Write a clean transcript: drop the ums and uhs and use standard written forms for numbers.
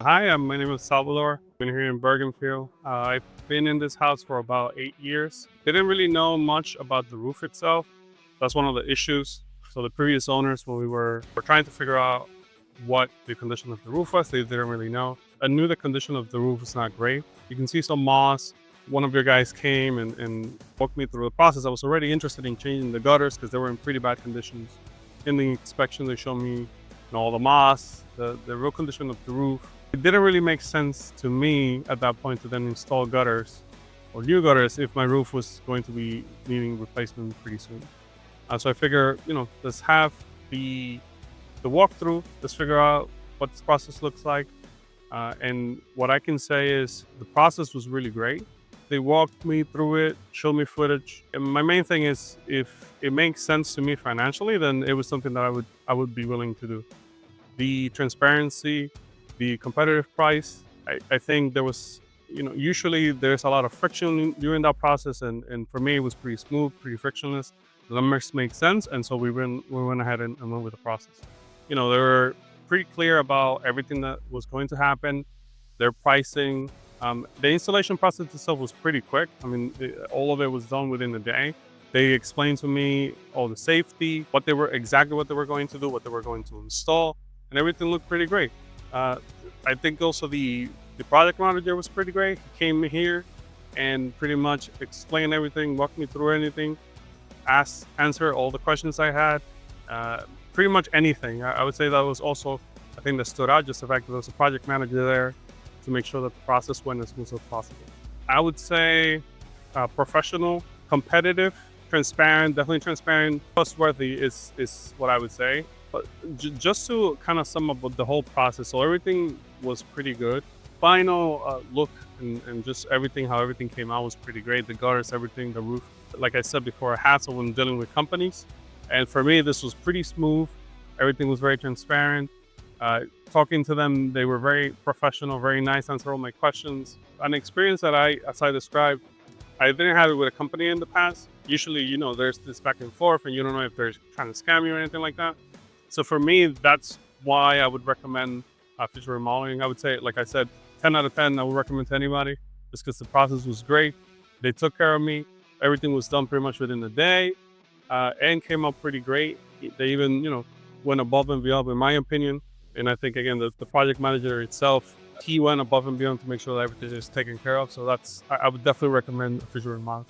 Hi, my name is Salvador. I've been here in Bergenfield. I've been in this house for about 8 years. Didn't really know much about the roof itself. That's one of the issues. So the previous owners, when we were trying to figure out what the condition of the roof was, they didn't really know. I knew the condition of the roof was not great. You can see some moss. One of your guys came and walked me through the process. I was already interested in changing the gutters because they were in pretty bad conditions. In the inspection, they showed me all the moss, the real condition of the roof. It didn't really make sense to me at that point to then install gutters or new gutters if my roof was going to be needing replacement pretty soon. So I figure, let's have the walkthrough. Let's figure out what this process looks like. And what I can say is the process was really great. They walked me through it, showed me footage. And my main thing is if it makes sense to me financially, then it was something that I would be willing to do. The transparency, the competitive price, I think there was, usually there's a lot of friction during that process. And for me, it was pretty smooth, pretty frictionless. The numbers make sense. And so we went ahead and went with the process. They were pretty clear about everything that was going to happen, their pricing. The installation process itself was pretty quick. I mean, all of it was done within a day. They explained to me all the safety, exactly what they were going to do, what they were going to install, and everything looked pretty great. I think also the project manager was pretty great. He came here and pretty much explained everything, walked me through anything, answered all the questions I had, pretty much anything. I would say that was also a thing that stood out, just the fact that there was a project manager there to make sure that the process went as smooth as possible. I would say professional, competitive, transparent, definitely transparent, trustworthy is what I would say. But just to kind of sum up the whole process, so everything was pretty good. Final look and just everything, how everything came out was pretty great. The gutters, everything, the roof. Like I said before, a hassle when dealing with companies. And for me, this was pretty smooth. Everything was very transparent. Talking to them, they were very professional, very nice, answered all my questions. An experience that as I described, I didn't have it with a company in the past. Usually, there's this back and forth and you don't know if they're trying to scam you or anything like that. So for me, that's why I would recommend Future Remodeling. I would say, like I said, 10 out of 10, I would recommend to anybody just because the process was great. They took care of me. Everything was done pretty much within the day and came out pretty great. They even, went above and beyond, in my opinion. And I think, again, the project manager itself, he went above and beyond to make sure that everything is taken care of. So I would definitely recommend Future Remodeling.